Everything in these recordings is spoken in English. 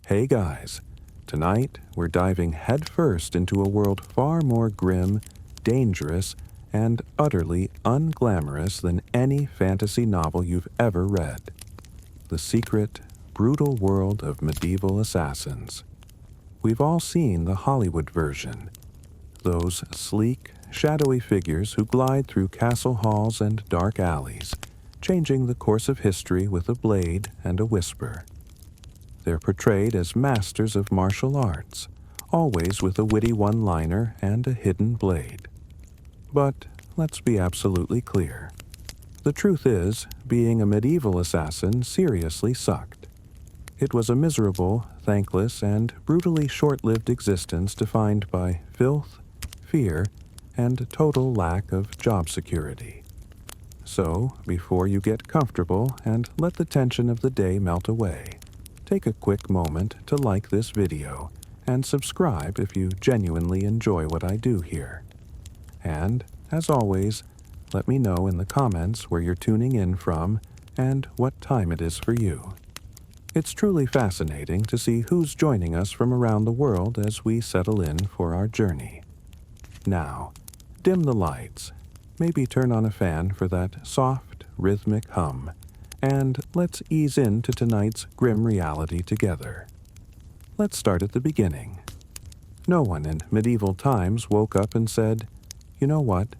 Hey guys, tonight we're diving headfirst into a world far more grim, dangerous, and utterly unglamorous than any fantasy novel you've ever read. The secret, brutal world of medieval assassins. We've all seen the Hollywood version. Those sleek, shadowy figures who glide through castle halls and dark alleys, changing the course of history with a blade and a whisper. They're portrayed as masters of martial arts, always with a witty one-liner and a hidden blade. But let's be absolutely clear. The truth is, being a medieval assassin seriously sucked. It was a miserable, thankless, and brutally short-lived existence defined by filth, fear, and total lack of job security. So, before you get comfortable and let the tension of the day melt away, take a quick moment to like this video and subscribe if you genuinely enjoy what I do here. And, as always, let me know in the comments where you're tuning in from and what time it is for you. It's truly fascinating to see who's joining us from around the world as we settle in for our journey. Now, dim the lights, maybe turn on a fan for that soft, rhythmic hum, and let's ease into tonight's grim reality together. Let's start at the beginning. No one in medieval times woke up and said, "You know what?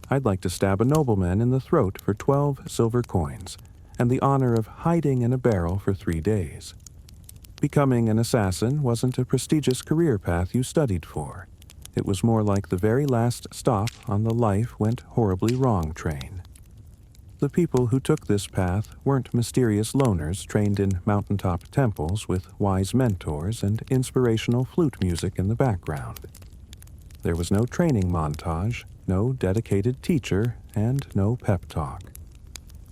I'd like to stab a nobleman in the throat for 12 silver coins, and the honor of hiding in a barrel for 3 days." Becoming an assassin wasn't a prestigious career path you studied for. It was more like the very last stop on the life went horribly wrong train. The people who took this path weren't mysterious loners trained in mountaintop temples with wise mentors and inspirational flute music in the background. There was no training montage, no dedicated teacher, and no pep talk.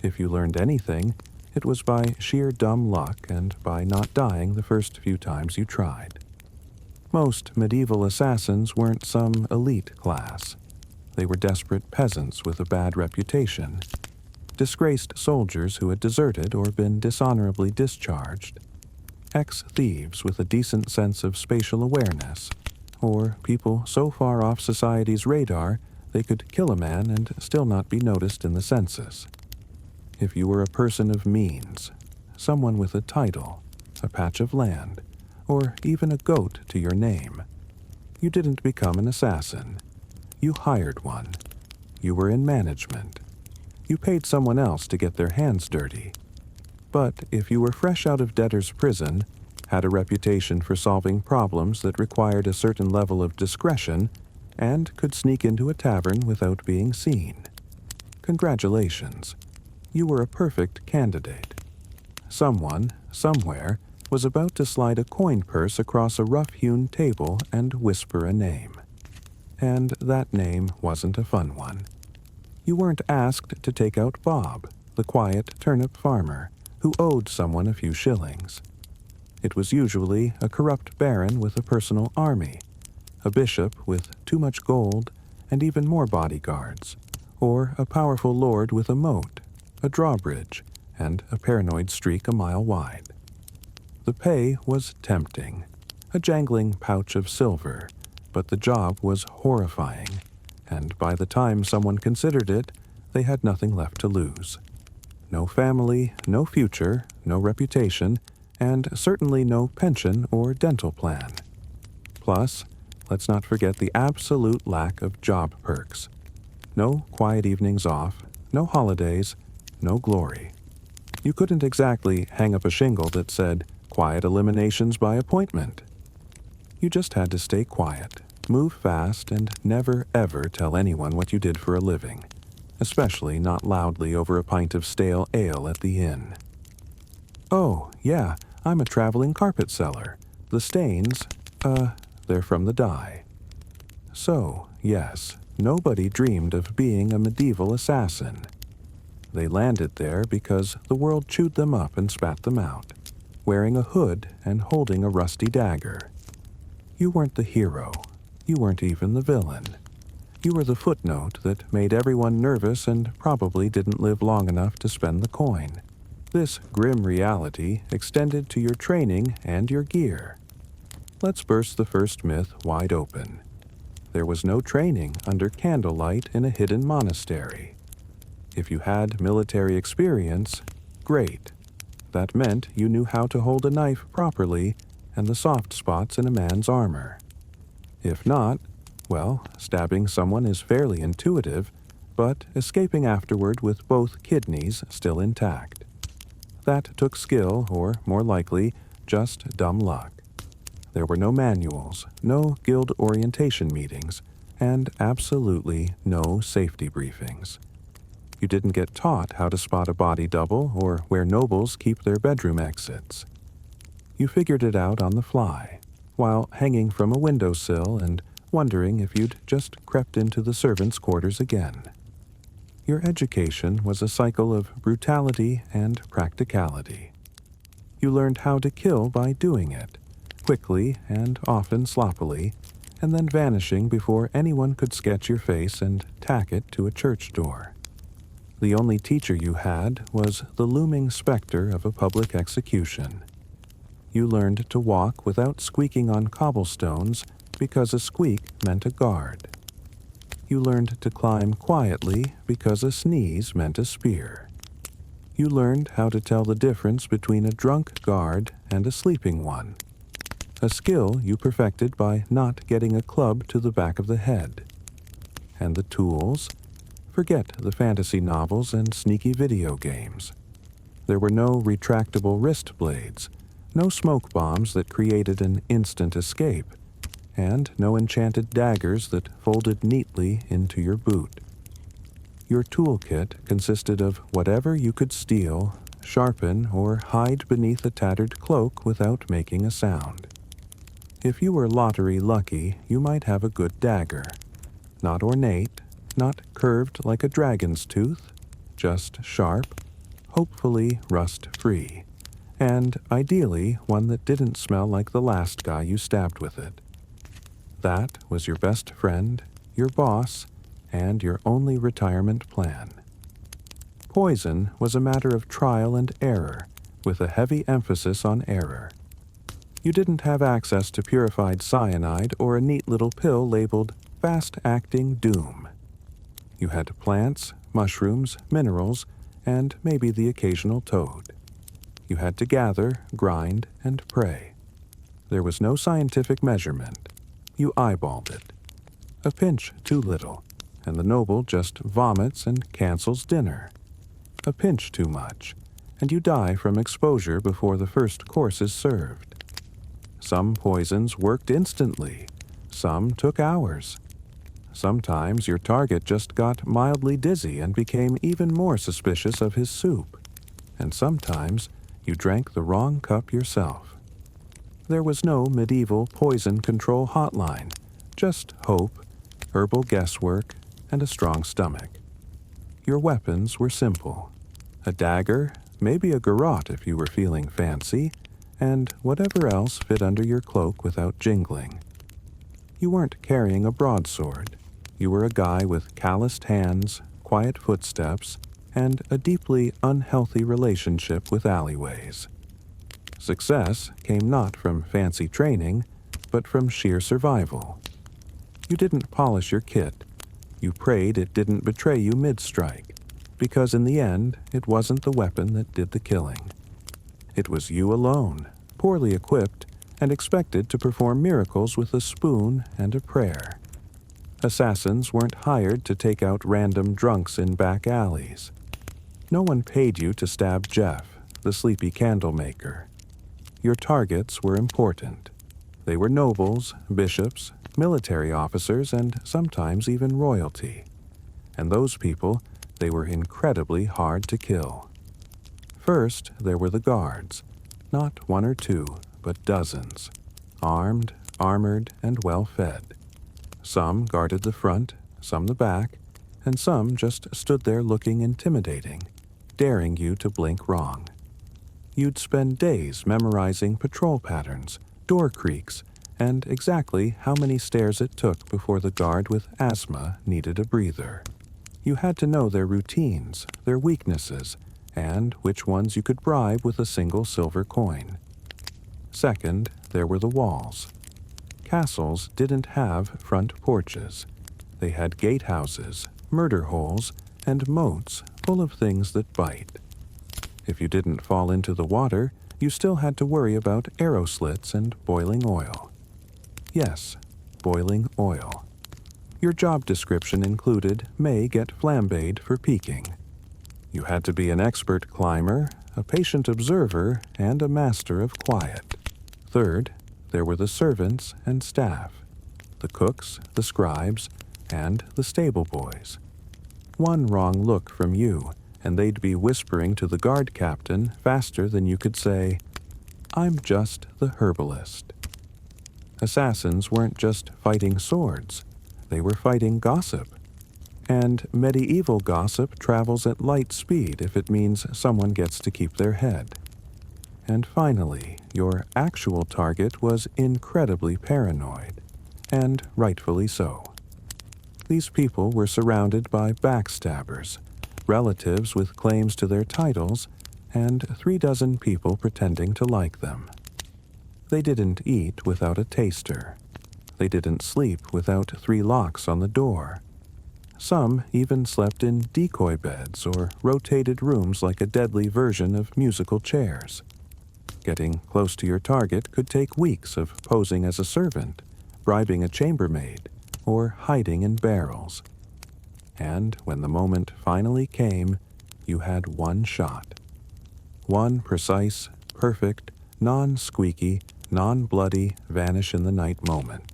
If you learned anything, it was by sheer dumb luck and by not dying the first few times you tried. Most medieval assassins weren't some elite class. They were desperate peasants with a bad reputation, disgraced soldiers who had deserted or been dishonorably discharged, ex-thieves with a decent sense of spatial awareness, or people so far off society's radar they could kill a man and still not be noticed in the census. If you were a person of means, someone with a title, a patch of land, or even a goat to your name, you didn't become an assassin. You hired one. You were in management. You paid someone else to get their hands dirty. But if you were fresh out of debtor's prison, had a reputation for solving problems that required a certain level of discretion, and could sneak into a tavern without being seen, congratulations. You were a perfect candidate. Someone, somewhere, was about to slide a coin purse across a rough-hewn table and whisper a name. And that name wasn't a fun one. You weren't asked to take out Bob, the quiet turnip farmer, who owed someone a few shillings. It was usually a corrupt baron with a personal army, a bishop with too much gold and even more bodyguards, or a powerful lord with a moat, a drawbridge, and a paranoid streak a mile wide. The pay was tempting, a jangling pouch of silver, but the job was horrifying, and by the time someone considered it, they had nothing left to lose. No family, no future, no reputation, and certainly no pension or dental plan. Plus, let's not forget the absolute lack of job perks. No quiet evenings off, no holidays, no glory. You couldn't exactly hang up a shingle that said, "Quiet eliminations by appointment." You just had to stay quiet, move fast, and never ever tell anyone what you did for a living, especially not loudly over a pint of stale ale at the inn. "Oh, yeah, I'm a traveling carpet seller. The stains, they're from the dye." So, yes, nobody dreamed of being a medieval assassin. They landed there because the world chewed them up and spat them out, wearing a hood and holding a rusty dagger. You weren't the hero. You weren't even the villain. You were the footnote that made everyone nervous and probably didn't live long enough to spend the coin. This grim reality extended to your training and your gear. Let's burst the first myth wide open. There was no training under candlelight in a hidden monastery. If you had military experience, great. That meant you knew how to hold a knife properly and the soft spots in a man's armor. If not, well, stabbing someone is fairly intuitive, but escaping afterward with both kidneys still intact. That took skill, or more likely, just dumb luck. There were no manuals, no guild orientation meetings, and absolutely no safety briefings. You didn't get taught how to spot a body double or where nobles keep their bedroom exits. You figured it out on the fly, while hanging from a windowsill and wondering if you'd just crept into the servants' quarters again. Your education was a cycle of brutality and practicality. You learned how to kill by doing it, quickly and often sloppily, and then vanishing before anyone could sketch your face and tack it to a church door. The only teacher you had was the looming specter of a public execution. You learned to walk without squeaking on cobblestones because a squeak meant a guard. You learned to climb quietly because a sneeze meant a spear. You learned how to tell the difference between a drunk guard and a sleeping one, a skill you perfected by not getting a club to the back of the head. And the tools? Forget the fantasy novels and sneaky video games. There were no retractable wrist blades, no smoke bombs that created an instant escape, and no enchanted daggers that folded neatly into your boot. Your toolkit consisted of whatever you could steal, sharpen, or hide beneath a tattered cloak without making a sound. If you were lottery lucky, you might have a good dagger. Not ornate, not curved like a dragon's tooth, just sharp, hopefully rust-free, and ideally one that didn't smell like the last guy you stabbed with it. That was your best friend, your boss, and your only retirement plan. Poison was a matter of trial and error, with a heavy emphasis on error. You didn't have access to purified cyanide or a neat little pill labeled fast-acting doom. You had plants, mushrooms, minerals, and maybe the occasional toad. You had to gather, grind, and pray. There was no scientific measurement. You eyeballed it. A pinch too little, and the noble just vomits and cancels dinner. A pinch too much, and you die from exposure before the first course is served. Some poisons worked instantly. Some took hours. Sometimes your target just got mildly dizzy and became even more suspicious of his soup. And sometimes you drank the wrong cup yourself. There was no medieval poison control hotline, just hope, herbal guesswork, and a strong stomach. Your weapons were simple. A dagger, maybe a garrote if you were feeling fancy, and whatever else fit under your cloak without jingling. You weren't carrying a broadsword. You were a guy with calloused hands, quiet footsteps, and a deeply unhealthy relationship with alleyways. Success came not from fancy training, but from sheer survival. You didn't polish your kit. You prayed it didn't betray you mid-strike, because in the end, it wasn't the weapon that did the killing. It was you alone, poorly equipped, and expected to perform miracles with a spoon and a prayer. Assassins weren't hired to take out random drunks in back alleys. No one paid you to stab Jeff, the sleepy candle maker. Your targets were important. They were nobles, bishops, military officers, and sometimes even royalty. And those people, they were incredibly hard to kill. First, there were the guards. Not one or two, but dozens. Armed, armored, and well-fed. Some guarded the front, some the back, and some just stood there looking intimidating, daring you to blink wrong. You'd spend days memorizing patrol patterns, door creaks, and exactly how many stairs it took before the guard with asthma needed a breather. You had to know their routines, their weaknesses, and which ones you could bribe with a single silver coin. Second, there were the walls. Castles didn't have front porches. They had gatehouses, murder holes, and moats full of things that bite. If you didn't fall into the water, you still had to worry about arrow slits and boiling oil. Yes, boiling oil. Your job description included may get flambéed for peeking. You had to be an expert climber, a patient observer, and a master of quiet. Third, there were the servants and staff, the cooks, the scribes, and the stable boys. One wrong look from you, and they'd be whispering to the guard captain faster than you could say, "I'm just the herbalist." Assassins weren't just fighting swords, they were fighting gossip. And medieval gossip travels at light speed if it means someone gets to keep their head. And finally, your actual target was incredibly paranoid, and rightfully so. These people were surrounded by backstabbers, relatives with claims to their titles, and 36 people pretending to like them. They didn't eat without a taster. They didn't sleep without 3 locks on the door. Some even slept in decoy beds or rotated rooms like a deadly version of musical chairs. Getting close to your target could take weeks of posing as a servant, bribing a chambermaid, or hiding in barrels. And when the moment finally came, you had one shot. One precise, perfect, non-squeaky, non-bloody, vanish-in-the-night moment.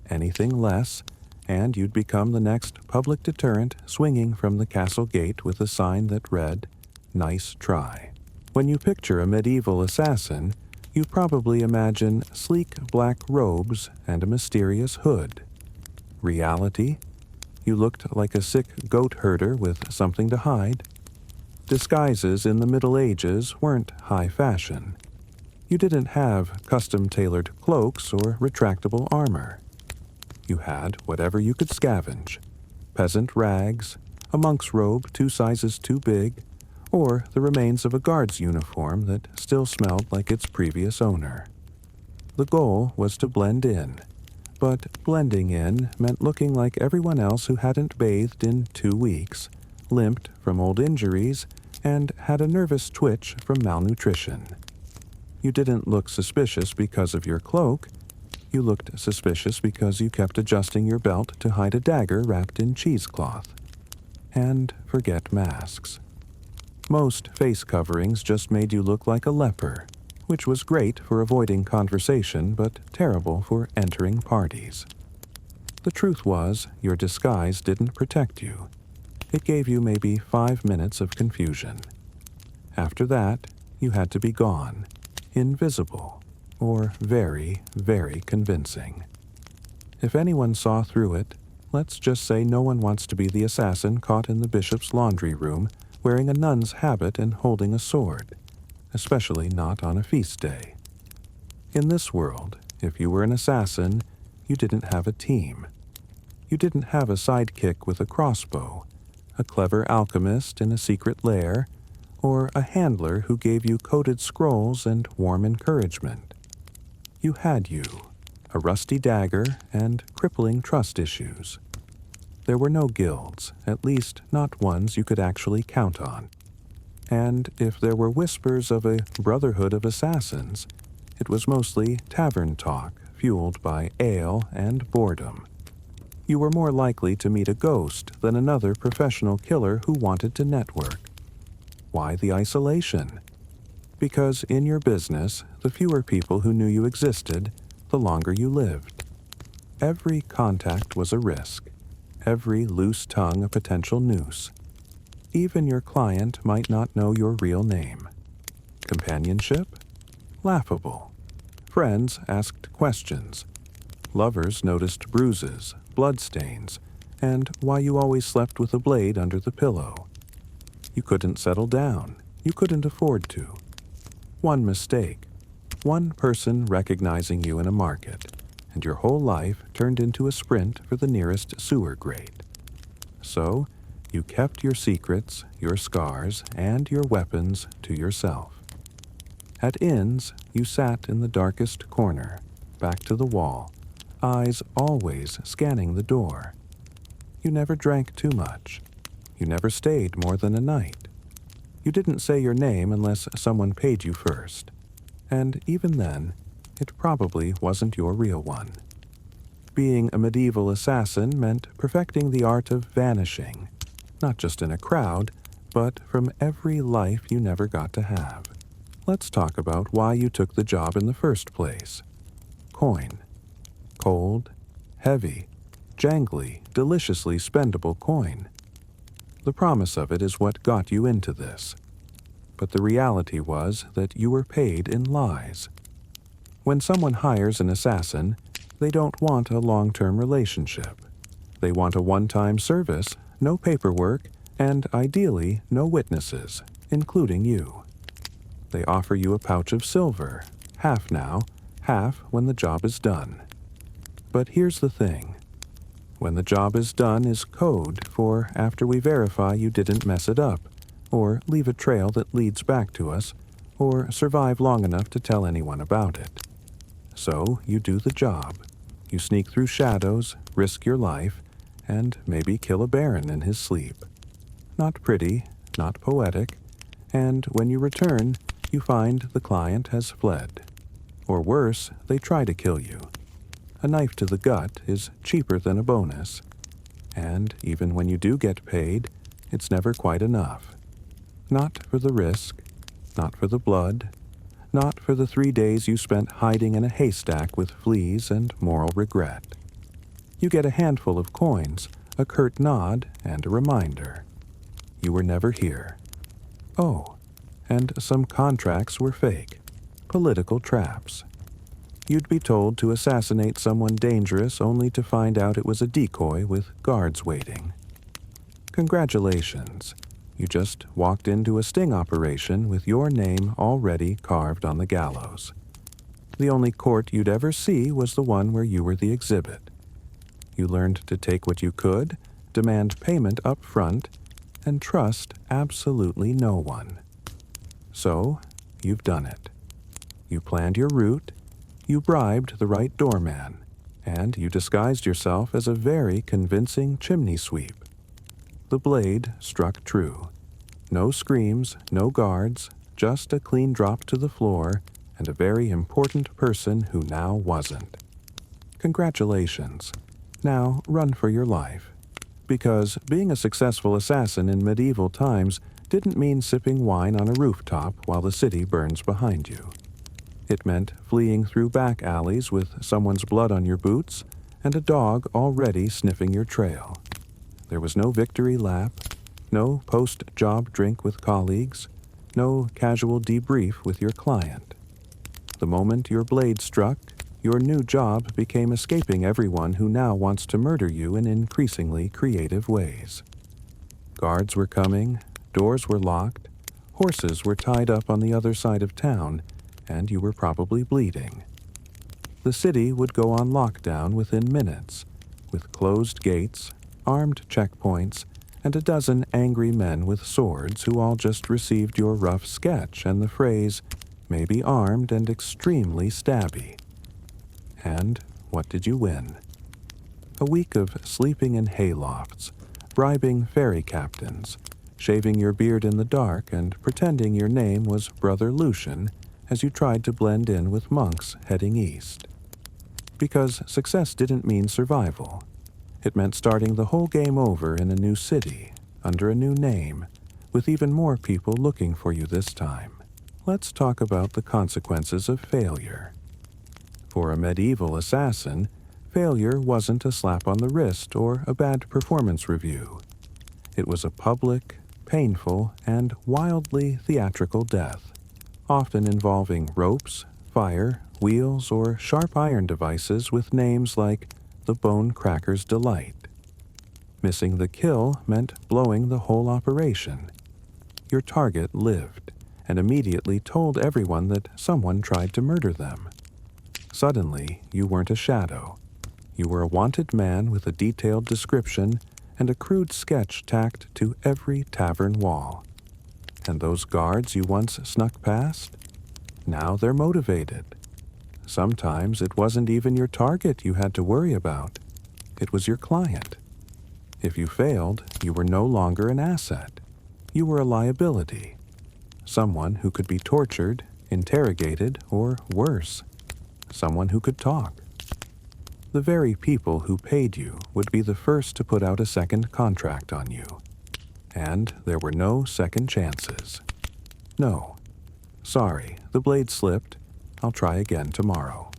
Anything less, and you'd become the next public deterrent swinging from the castle gate with a sign that read, "Nice try." When you picture a medieval assassin, you probably imagine sleek black robes and a mysterious hood. Reality? You looked like a sick goat herder with something to hide. Disguises in the Middle Ages weren't high fashion. You didn't have custom-tailored cloaks or retractable armor. You had whatever you could scavenge: peasant rags, a monk's robe 2 sizes too big, or the remains of a guard's uniform that still smelled like its previous owner. The goal was to blend in, but blending in meant looking like everyone else who hadn't bathed in 2 weeks, limped from old injuries, and had a nervous twitch from malnutrition. You didn't look suspicious because of your cloak. You looked suspicious because you kept adjusting your belt to hide a dagger wrapped in cheesecloth. And forget masks. Most face coverings just made you look like a leper, which was great for avoiding conversation but terrible for entering parties. The truth was, your disguise didn't protect you. It gave you maybe 5 minutes of confusion. After that, you had to be gone, invisible, or very, very convincing. If anyone saw through it, let's just say no one wants to be the assassin caught in the bishop's laundry room wearing a nun's habit and holding a sword, especially not on a feast day. In this world, if you were an assassin, you didn't have a team. You didn't have a sidekick with a crossbow, a clever alchemist in a secret lair, or a handler who gave you coded scrolls and warm encouragement. You had you, a rusty dagger, and crippling trust issues. There were no guilds, at least not ones you could actually count on. And if there were whispers of a brotherhood of assassins, it was mostly tavern talk fueled by ale and boredom. You were more likely to meet a ghost than another professional killer who wanted to network. Why the isolation? Because in your business, the fewer people who knew you existed, the longer you lived. Every contact was a risk, every loose tongue a potential noose. Even your client might not know your real name. Companionship? Laughable. Friends asked questions. Lovers noticed bruises, bloodstains, and why you always slept with a blade under the pillow. You couldn't settle down. You couldn't afford to. One mistake, one person recognizing you in a market, and your whole life turned into a sprint for the nearest sewer grate. So, You kept your secrets, your scars, and your weapons to yourself. At inns, you sat in the darkest corner, back to the wall, eyes always scanning the door. You never drank too much. You never stayed more than a night. You didn't say your name unless someone paid you first. And even then, it probably wasn't your real one. Being a medieval assassin meant perfecting the art of vanishing, not just in a crowd, but from every life you never got to have. Let's talk about why you took the job in the first place. Coin. Cold, heavy, jangly, deliciously spendable coin. The promise of it is what got you into this. But the reality was that you were paid in lies. When someone hires an assassin, they don't want a long-term relationship. They want a one-time service, no paperwork, and ideally no witnesses, including you. They offer you a pouch of silver, half now, half when the job is done. But here's the thing. When the job is done is code for after we verify you didn't mess it up, or leave a trail that leads back to us, or survive long enough to tell anyone about it. So you do the job. You sneak through shadows, risk your life, and maybe kill a baron in his sleep. Not pretty, not poetic, and when you return, you find the client has fled. Or worse, they try to kill you. A knife to the gut is cheaper than a bonus. And even when you do get paid, it's never quite enough. Not for the risk, not for the blood, not for the 3 days you spent hiding in a haystack with fleas and moral regret. You get a handful of coins, a curt nod, and a reminder. You were never here. Oh, and some contracts were fake, political traps. You'd be told to assassinate someone dangerous only to find out it was a decoy with guards waiting. Congratulations. You just walked into a sting operation with your name already carved on the gallows. The only court you'd ever see was the one where you were the exhibit. You learned to take what you could, demand payment up front, and trust absolutely no one. So, you've done it. You planned your route, you bribed the right doorman, and you disguised yourself as a very convincing chimney sweep. The blade struck true. No screams, no guards, just a clean drop to the floor and a very important person who now wasn't. Congratulations. Now run for your life. Because being a successful assassin in medieval times didn't mean sipping wine on a rooftop while the city burns behind you. It meant fleeing through back alleys with someone's blood on your boots and a dog already sniffing your trail. There was no victory lap, no post-job drink with colleagues, no casual debrief with your client. The moment your blade struck, your new job became escaping everyone who now wants to murder you in increasingly creative ways. Guards were coming, doors were locked, horses were tied up on the other side of town, and you were probably bleeding. The city would go on lockdown within minutes, with closed gates, armed checkpoints, and a dozen angry men with swords who all just received your rough sketch and the phrase, maybe armed and extremely stabby. And what did you win? A week of sleeping in haylofts, bribing ferry captains, shaving your beard in the dark and pretending your name was Brother Lucian as you tried to blend in with monks heading east. Because success didn't mean survival. It meant starting the whole game over in a new city, under a new name, with even more people looking for you this time. Let's talk about the consequences of failure. For a medieval assassin, failure wasn't a slap on the wrist or a bad performance review. It was a public, painful, and wildly theatrical death, often involving ropes, fire, wheels, or sharp iron devices with names like the Bone Cracker's Delight. Missing the kill meant blowing the whole operation. Your target lived, and immediately told everyone that someone tried to murder them. Suddenly, you weren't a shadow. You were a wanted man with a detailed description and a crude sketch tacked to every tavern wall. And those guards you once snuck past? Now they're motivated. Sometimes it wasn't even your target you had to worry about. It was your client. If you failed, you were no longer an asset. You were a liability. Someone who could be tortured, interrogated, or worse. Someone who could talk. The very people who paid you would be the first to put out a second contract on you. And there were no second chances. No. Sorry, the blade slipped. I'll try again tomorrow.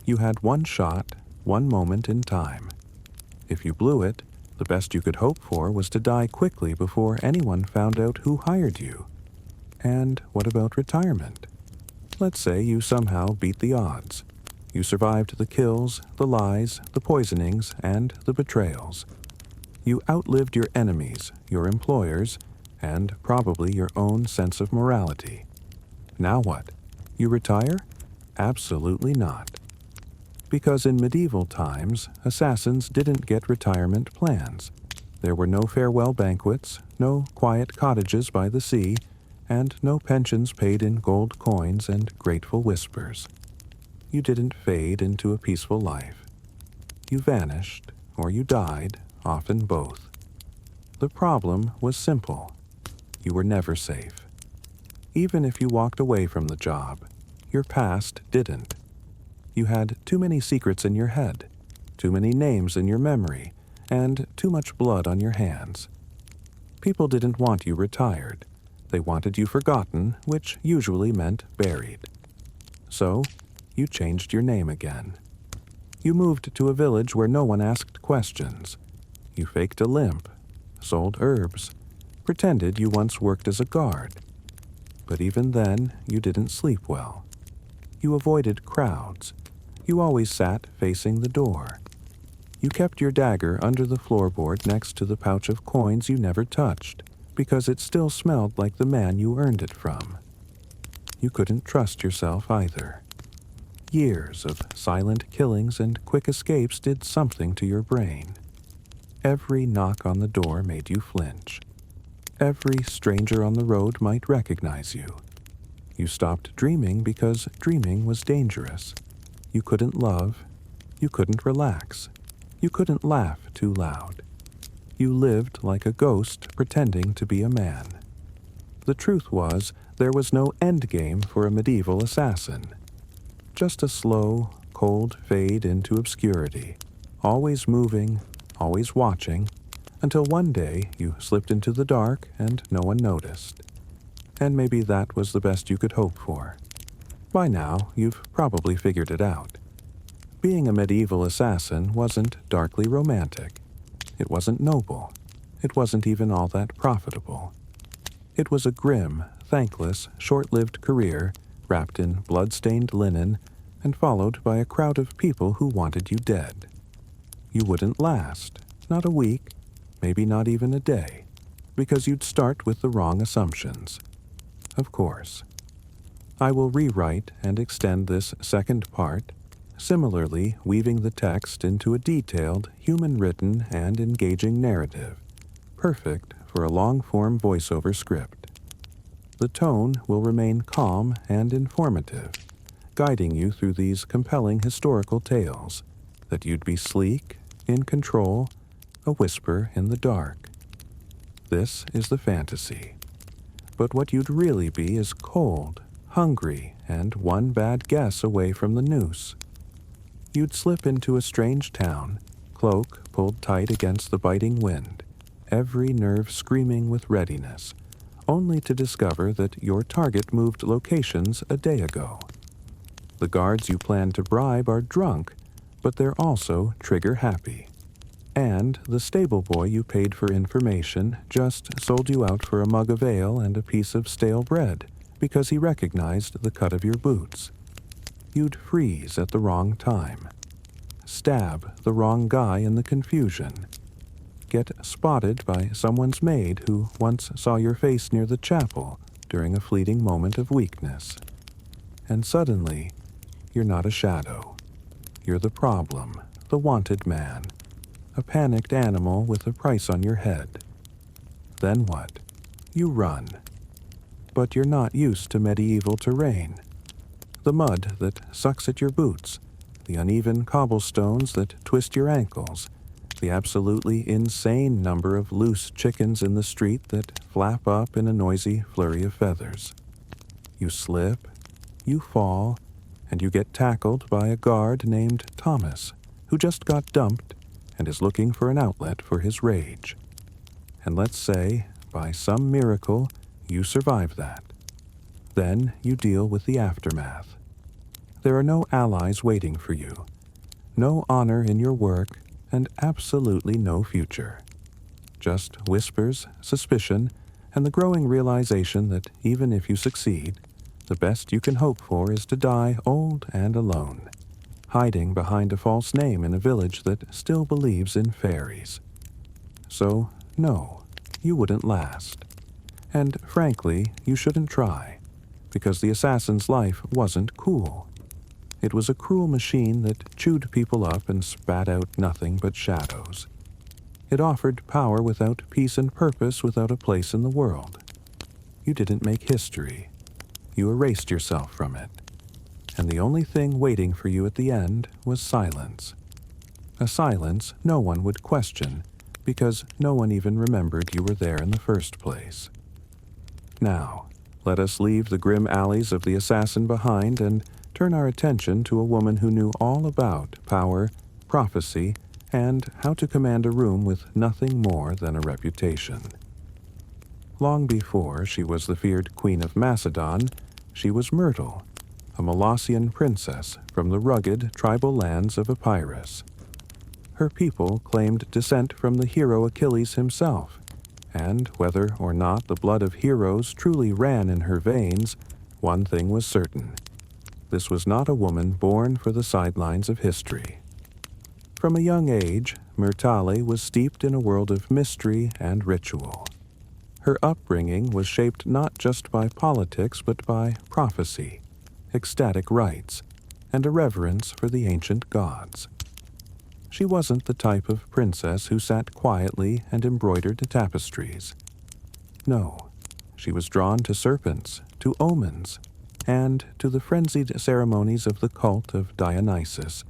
You had one shot, one moment in time. If you blew it, the best you could hope for was to die quickly before anyone found out who hired you. And what about retirement? Let's say you somehow beat the odds. You survived the kills, the lies, the poisonings, and the betrayals. You outlived your enemies, your employers, and probably your own sense of morality. Now what? You retire? Absolutely not. Because in medieval times, assassins didn't get retirement plans. There were no farewell banquets, no quiet cottages by the sea, and no pensions paid in gold coins and grateful whispers. You didn't fade into a peaceful life. You vanished, or you died, often both. The problem was simple. You were never safe. Even if you walked away from the job, your past didn't. You had too many secrets in your head, too many names in your memory, and too much blood on your hands. People didn't want you retired. They wanted you forgotten, which usually meant buried. So, you changed your name again. You moved to a village where no one asked questions. You faked a limp, sold herbs, pretended you once worked as a guard. But even then, you didn't sleep well. You avoided crowds. You always sat facing the door. You kept your dagger under the floorboard next to the pouch of coins you never touched, because it still smelled like the man you earned it from. You couldn't trust yourself either. Years of silent killings and quick escapes did something to your brain. Every knock on the door made you flinch. Every stranger on the road might recognize you. You stopped dreaming because dreaming was dangerous. You couldn't love. You couldn't relax. You couldn't laugh too loud. You lived like a ghost pretending to be a man. The truth was, there was no end game for a medieval assassin. Just a slow, cold fade into obscurity, always moving, always watching, until one day you slipped into the dark and no one noticed. And maybe that was the best you could hope for. By now, you've probably figured it out. Being a medieval assassin wasn't darkly romantic. It wasn't noble. It wasn't even all that profitable. It was a grim, thankless, short-lived career wrapped in blood-stained linen and followed by a crowd of people who wanted you dead. You wouldn't last, not a week, maybe not even a day, because you'd start with the wrong assumptions. Of course. I will rewrite and extend this second part, similarly weaving the text into a detailed, human-written, and engaging narrative, perfect for a long-form voiceover script. The tone will remain calm and informative, guiding you through these compelling historical tales, that you'd be sleek, in control, a whisper in the dark. This is the fantasy. But what you'd really be is cold, hungry, and one bad guess away from the noose. You'd slip into a strange town, cloak pulled tight against the biting wind, every nerve screaming with readiness, only to discover that your target moved locations a day ago. The guards you plan to bribe are drunk, but they're also trigger-happy. And the stable boy you paid for information just sold you out for a mug of ale and a piece of stale bread because he recognized the cut of your boots. You'd freeze at the wrong time. Stab the wrong guy in the confusion. Get spotted by someone's maid who once saw your face near the chapel during a fleeting moment of weakness. And suddenly, you're not a shadow. You're the problem, the wanted man. a panicked animal with a price on your head. Then what? You run. But you're not used to medieval terrain. The mud that sucks at your boots, the uneven cobblestones that twist your ankles, the absolutely insane number of loose chickens in the street that flap up in a noisy flurry of feathers. You slip, you fall, and you get tackled by a guard named Thomas, who just got dumped and is looking for an outlet for his rage. And let's say, by some miracle, you survive that. Then you deal with the aftermath. There are no allies waiting for you, no honor in your work, and absolutely no future. Just whispers, suspicion, and the growing realization that even if you succeed, the best you can hope for is to die old and alone, hiding behind a false name in a village that still believes in fairies. So, no, you wouldn't last. And frankly, you shouldn't try, because the assassin's life wasn't cool. It was a cruel machine that chewed people up and spat out nothing but shadows. It offered power without peace and purpose without a place in the world. You didn't make history. You erased yourself from it. And the only thing waiting for you at the end was silence. A silence no one would question, because no one even remembered you were there in the first place. Now, let us leave the grim alleys of the assassin behind and turn our attention to a woman who knew all about power, prophecy, and how to command a room with nothing more than a reputation. Long before she was the feared Queen of Macedon, she was Myrtle, a Molossian princess from the rugged tribal lands of Epirus. Her people claimed descent from the hero Achilles himself, and whether or not the blood of heroes truly ran in her veins, one thing was certain. This was not a woman born for the sidelines of history. From a young age, Myrtale was steeped in a world of mystery and ritual. Her upbringing was shaped not just by politics but by prophecy, ecstatic rites, and a reverence for the ancient gods. She wasn't the type of princess who sat quietly and embroidered tapestries. No, she was drawn to serpents, to omens, and to the frenzied ceremonies of the cult of Dionysus,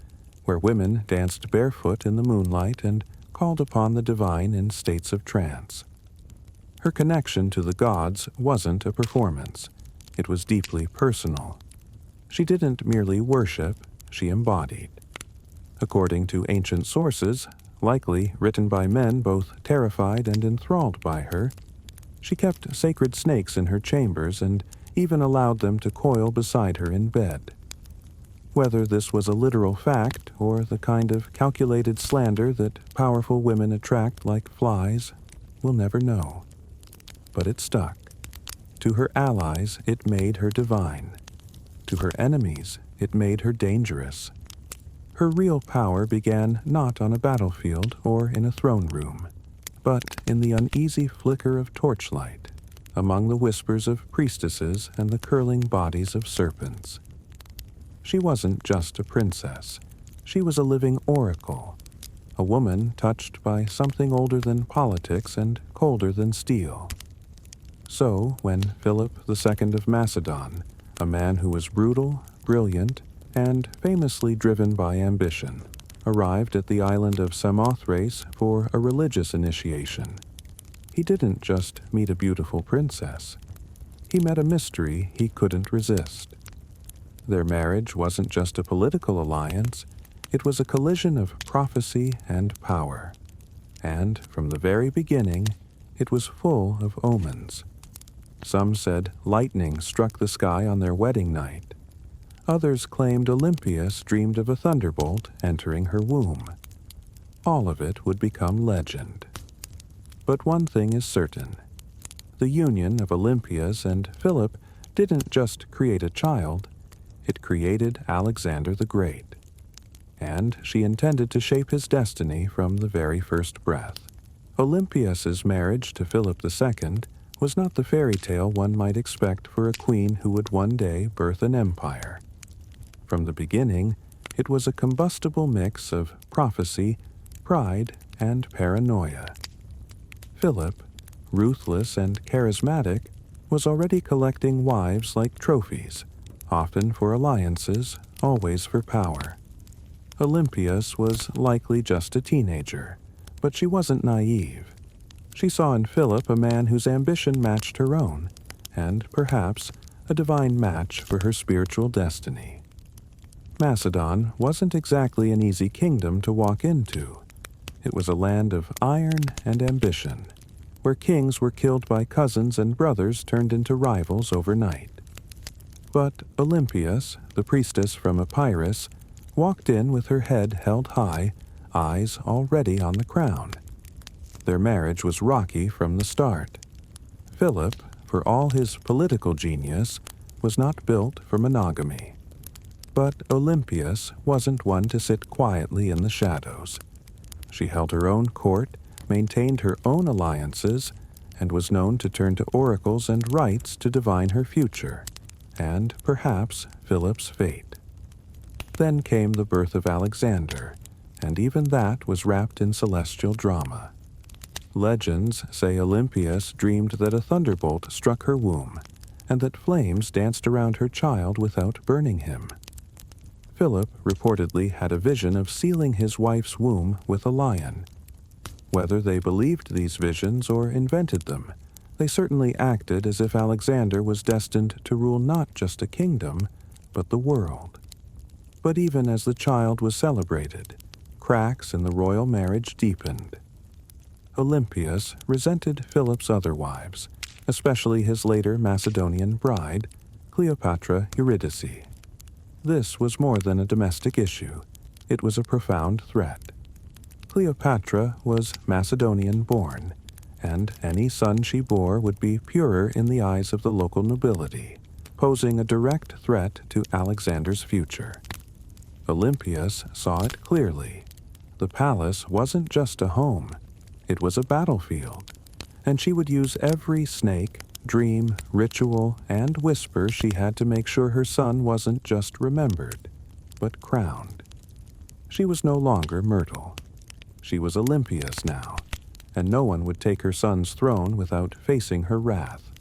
where women danced barefoot in the moonlight and called upon the divine in states of trance. Her connection to the gods wasn't a performance. It was deeply personal. She didn't merely worship, she embodied. According to ancient sources, likely written by men both terrified and enthralled by her, she kept sacred snakes in her chambers and even allowed them to coil beside her in bed. Whether this was a literal fact or the kind of calculated slander that powerful women attract like flies, we'll never know. But it stuck. To her allies, it made her divine. To her enemies, it made her dangerous. Her real power began not on a battlefield or in a throne room, but in the uneasy flicker of torchlight, among the whispers of priestesses and the curling bodies of serpents. She wasn't just a princess. She was a living oracle, a woman touched by something older than politics and colder than steel. So, when Philip II of Macedon, a man who was brutal, brilliant, and famously driven by ambition, arrived at the island of Samothrace for a religious initiation, he didn't just meet a beautiful princess. He met a mystery he couldn't resist. Their marriage wasn't just a political alliance, it was a collision of prophecy and power. And from the very beginning, it was full of omens. Some said lightning struck the sky on their wedding night. Others claimed Olympias dreamed of a thunderbolt entering her womb. All of it would become legend. But one thing is certain. The union of Olympias and Philip didn't just create a child, it created Alexander the Great. And she intended to shape his destiny from the very first breath. Olympias's marriage to Philip II was not the fairy tale one might expect for a queen who would one day birth an empire. From the beginning, it was a combustible mix of prophecy, pride, and paranoia. Philip, ruthless and charismatic, was already collecting wives like trophies, often for alliances, always for power. Olympias was likely just a teenager, but she wasn't naive. She saw in Philip a man whose ambition matched her own, and perhaps a divine match for her spiritual destiny. Macedon wasn't exactly an easy kingdom to walk into. It was a land of iron and ambition, where kings were killed by cousins and brothers turned into rivals overnight. But Olympias, the priestess from Epirus, walked in with her head held high, eyes already on the crown. Their marriage was rocky from the start. Philip, for all his political genius, was not built for monogamy. But Olympias wasn't one to sit quietly in the shadows. She held her own court, maintained her own alliances, and was known to turn to oracles and rites to divine her future, and perhaps Philip's fate. Then came the birth of Alexander, and even that was wrapped in celestial drama. Legends say Olympias dreamed that a thunderbolt struck her womb, and that flames danced around her child without burning him. Philip reportedly had a vision of sealing his wife's womb with a lion. Whether they believed these visions or invented them, they certainly acted as if Alexander was destined to rule not just a kingdom, but the world. But even as the child was celebrated, cracks in the royal marriage deepened. Olympias resented Philip's other wives, especially his later Macedonian bride, Cleopatra Eurydice. This was more than a domestic issue. It was a profound threat. Cleopatra was Macedonian-born, and any son she bore would be purer in the eyes of the local nobility, posing a direct threat to Alexander's future. Olympias saw it clearly. The palace wasn't just a home. It was a battlefield, and she would use every snake, dream, ritual, and whisper she had to make sure her son wasn't just remembered, but crowned. She was no longer Myrtle. She was Olympias now, and no one would take her son's throne without facing her wrath.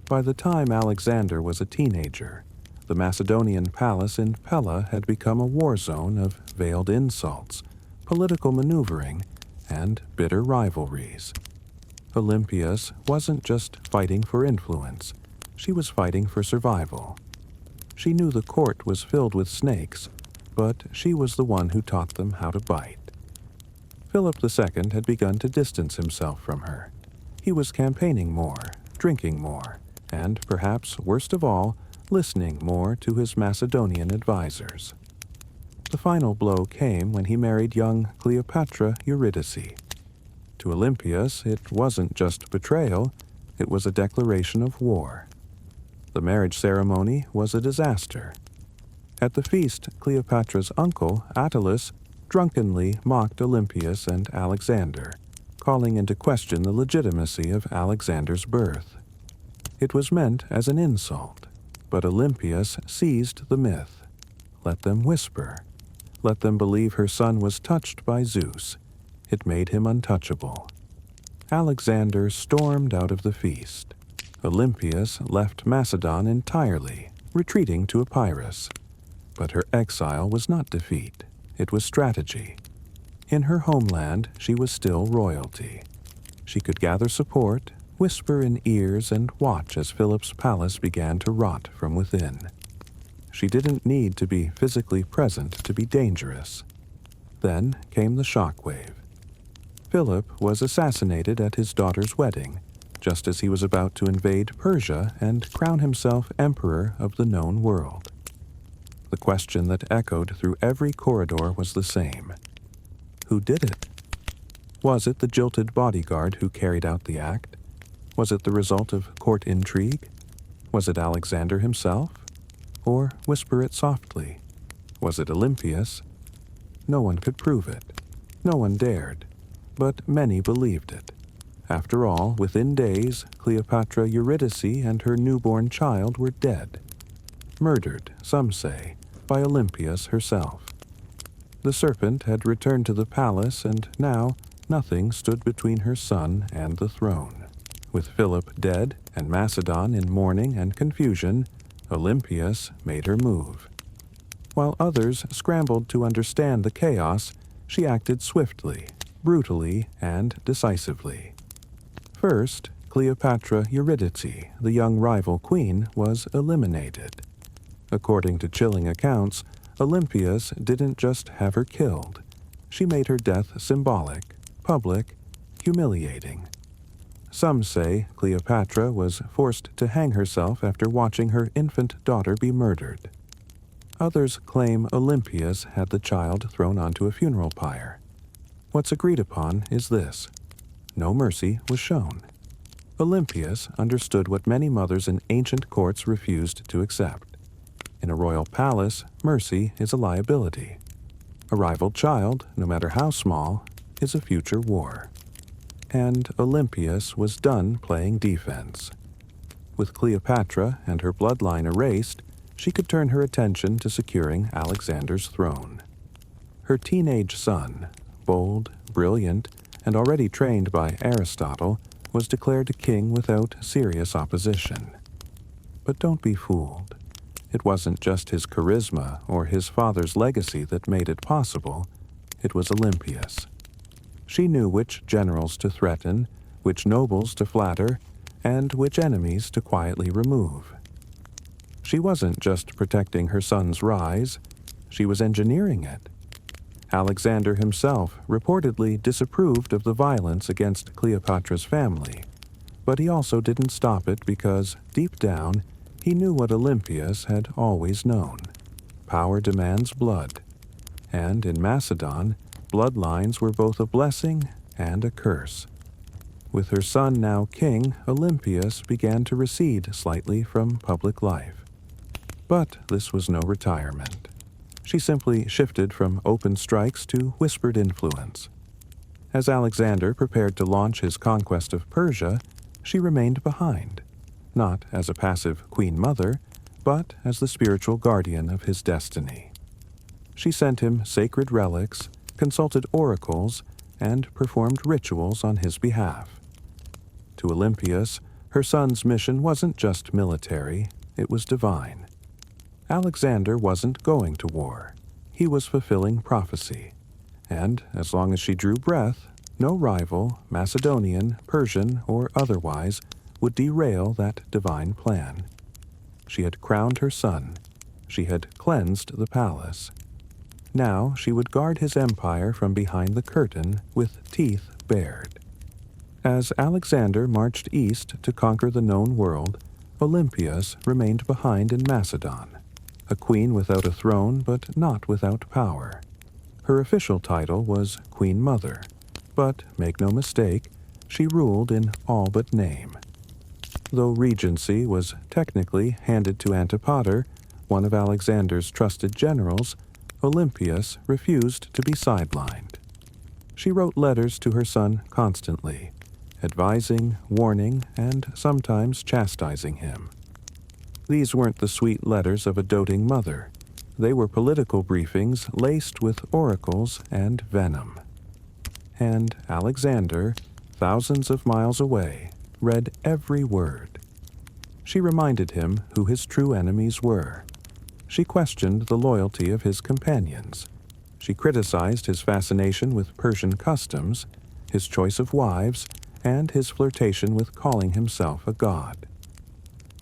By the time Alexander was a teenager, the Macedonian palace in Pella had become a war zone of veiled insults, political maneuvering, and bitter rivalries. Olympias wasn't just fighting for influence, she was fighting for survival. She knew the court was filled with snakes, but she was the one who taught them how to bite. Philip II had begun to distance himself from her. He was campaigning more, drinking more, and perhaps worst of all, listening more to his Macedonian advisors. The final blow came when he married young Cleopatra Eurydice. To Olympias, it wasn't just betrayal, it was a declaration of war. The marriage ceremony was a disaster. At the feast, Cleopatra's uncle, Attalus, drunkenly mocked Olympias and Alexander, calling into question the legitimacy of Alexander's birth. It was meant as an insult, but Olympias seized the myth. Let them whisper. Let them believe her son was touched by Zeus. It made him untouchable. Alexander stormed out of the feast. Olympias left Macedon entirely, retreating to Epirus. But her exile was not defeat. It was strategy. In her homeland, she was still royalty. She could gather support, whisper in ears, and watch as Philip's palace began to rot from within. She didn't need to be physically present to be dangerous. Then came the shockwave. Philip was assassinated at his daughter's wedding, just as he was about to invade Persia and crown himself emperor of the known world. The question that echoed through every corridor was the same. Who did it? Was it the jilted bodyguard who carried out the act? Was it the result of court intrigue? Was it Alexander himself? Or, whisper it softly, was it Olympias? No one could prove it. No one dared. But many believed it. After all, within days, Cleopatra Eurydice and her newborn child were dead. Murdered, some say, by Olympias herself. The serpent had returned to the palace, and now nothing stood between her son and the throne. With Philip dead and Macedon in mourning and confusion, Olympias made her move. While others scrambled to understand the chaos, she acted swiftly, brutally, and decisively. First, Cleopatra Eurydice, the young rival queen, was eliminated. According to chilling accounts, Olympias didn't just have her killed. She made her death symbolic, public, humiliating. Some say Cleopatra was forced to hang herself after watching her infant daughter be murdered. Others claim Olympias had the child thrown onto a funeral pyre. What's agreed upon is this: no mercy was shown. Olympias understood what many mothers in ancient courts refused to accept. In a royal palace, mercy is a liability. A rival child, no matter how small, is a future war. And Olympias was done playing defense. With Cleopatra and her bloodline erased, she could turn her attention to securing Alexander's throne. Her teenage son, bold, brilliant, and already trained by Aristotle, was declared king without serious opposition. But don't be fooled. It wasn't just his charisma or his father's legacy that made it possible. It was Olympias. She knew which generals to threaten, which nobles to flatter, and which enemies to quietly remove. She wasn't just protecting her son's rise, she was engineering it. Alexander himself reportedly disapproved of the violence against Cleopatra's family, but he also didn't stop it because, deep down, he knew what Olympias had always known. Power demands blood, and in Macedon, bloodlines were both a blessing and a curse. With her son now king, Olympias began to recede slightly from public life. But this was no retirement. She simply shifted from open strikes to whispered influence. As Alexander prepared to launch his conquest of Persia, she remained behind, not as a passive queen mother, but as the spiritual guardian of his destiny. She sent him sacred relics, consulted oracles, and performed rituals on his behalf. To Olympias, her son's mission wasn't just military, it was divine. Alexander wasn't going to war. He was fulfilling prophecy. And as long as she drew breath, no rival, Macedonian, Persian, or otherwise, would derail that divine plan. She had crowned her son. She had cleansed the palace. Now she would guard his empire from behind the curtain with teeth bared. As Alexander marched east to conquer the known world, Olympias remained behind in Macedon. A queen without a throne, but not without power. Her official title was Queen Mother, but make no mistake, she ruled in all but name. Though regency was technically handed to Antipater, one of Alexander's trusted generals, Olympias refused to be sidelined. She wrote letters to her son constantly, advising, warning, and sometimes chastising him. These weren't the sweet letters of a doting mother. They were political briefings laced with oracles and venom. And Alexander, thousands of miles away, read every word. She reminded him who his true enemies were. She questioned the loyalty of his companions. She criticized his fascination with Persian customs, his choice of wives, and his flirtation with calling himself a god.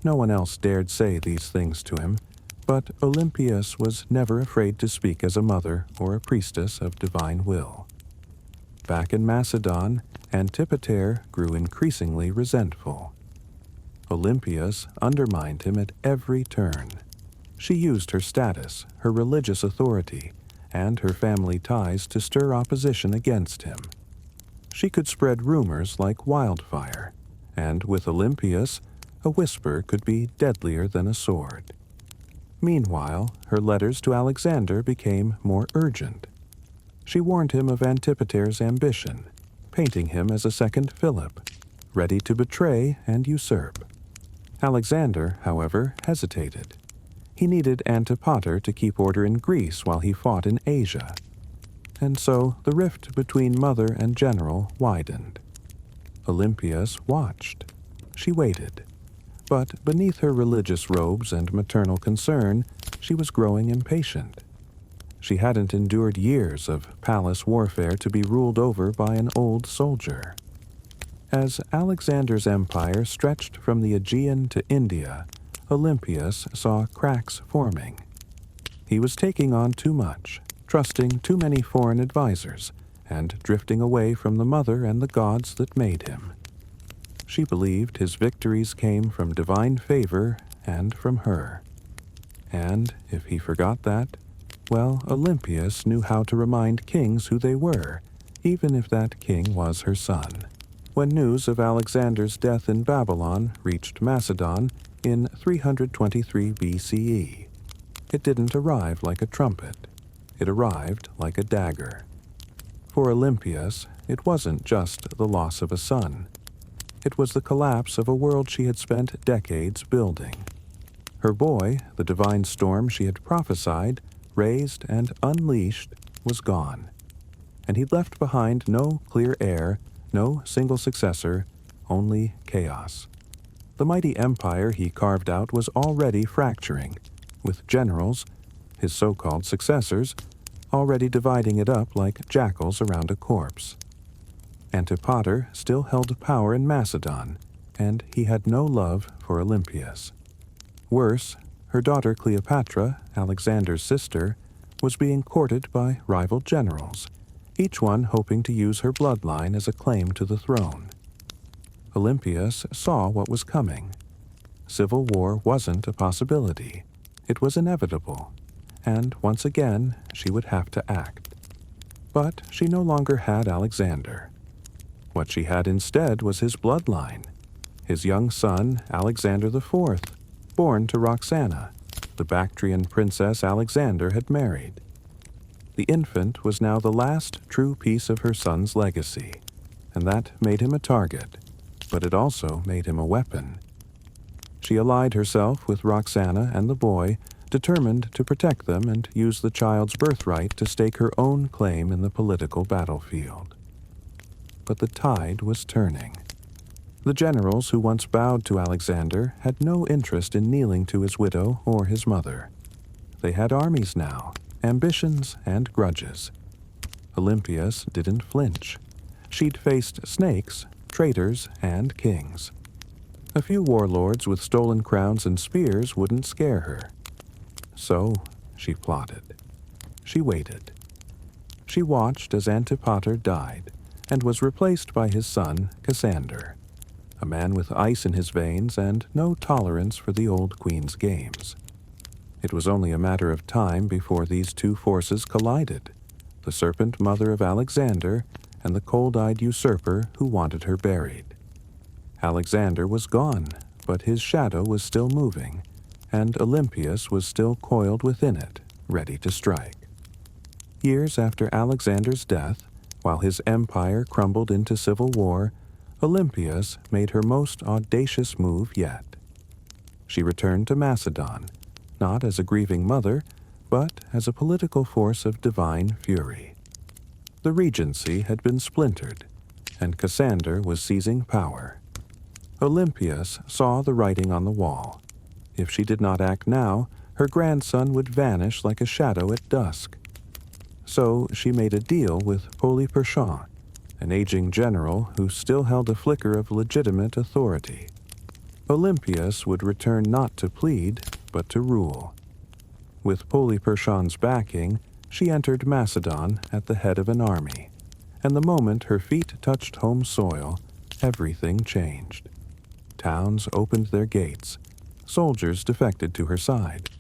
No one else dared say these things to him, but Olympias was never afraid to speak as a mother or a priestess of divine will. Back in Macedon, Antipater grew increasingly resentful. Olympias undermined him at every turn. She used her status, her religious authority, and her family ties to stir opposition against him. She could spread rumors like wildfire, and with Olympias, a whisper could be deadlier than a sword. Meanwhile, her letters to Alexander became more urgent. She warned him of Antipater's ambition, painting him as a second Philip, ready to betray and usurp. Alexander, however, hesitated. He needed Antipater to keep order in Greece while he fought in Asia. and so the rift between mother and general widened. Olympias watched. She waited. But beneath her religious robes and maternal concern, she was growing impatient. She hadn't endured years of palace warfare to be ruled over by an old soldier. As Alexander's empire stretched from the Aegean to India, Olympias saw cracks forming. He was taking on too much, trusting too many foreign advisors, and drifting away from the mother and the gods that made him. She believed his victories came from divine favor and from her. And if he forgot that, well, Olympias knew how to remind kings who they were, even if that king was her son. When news of Alexander's death in Babylon reached Macedon in 323 BCE, it didn't arrive like a trumpet. It arrived like a dagger. For Olympias, it wasn't just the loss of a son. It was the collapse of a world she had spent decades building. Her boy, the divine storm she had prophesied, raised, and unleashed, was gone. And he'd left behind no clear heir, no single successor, only chaos. The mighty empire he carved out was already fracturing, with generals, his so-called successors, already dividing it up like jackals around a corpse. Antipater still held power in Macedon, and he had no love for Olympias. Worse, her daughter Cleopatra, Alexander's sister, was being courted by rival generals, each one hoping to use her bloodline as a claim to the throne. Olympias saw what was coming. Civil war wasn't a possibility. It was inevitable, and once again she would have to act. But she no longer had Alexander. What she had instead was his bloodline, his young son, Alexander IV, born to Roxana, the Bactrian princess Alexander had married. The infant was now the last true piece of her son's legacy, and that made him a target, but it also made him a weapon. She allied herself with Roxana and the boy, determined to protect them and use the child's birthright to stake her own claim in the political battlefield. But the tide was turning. The generals who once bowed to Alexander had no interest in kneeling to his widow or his mother. They had armies now, ambitions and grudges. Olympias didn't flinch. She'd faced snakes, traitors, and kings. A few warlords with stolen crowns and spears wouldn't scare her. So she plotted. She waited. She watched as Antipater died, and was replaced by his son, Cassander, a man with ice in his veins and no tolerance for the old queen's games. It was only a matter of time before these two forces collided, the serpent mother of Alexander and the cold-eyed usurper who wanted her buried. Alexander was gone, but his shadow was still moving, and Olympias was still coiled within it, ready to strike. Years after Alexander's death, while his empire crumbled into civil war, Olympias made her most audacious move yet. She returned to Macedon, not as a grieving mother, but as a political force of divine fury. The regency had been splintered, and Cassander was seizing power. Olympias saw the writing on the wall. If she did not act now, her grandson would vanish like a shadow at dusk. So she made a deal with Polyperchon, an aging general who still held a flicker of legitimate authority. Olympias would return not to plead, but to rule. With Polyperchon's backing, she entered Macedon at the head of an army, and the moment her feet touched home soil, everything changed. Towns opened their gates. Soldiers defected to her side.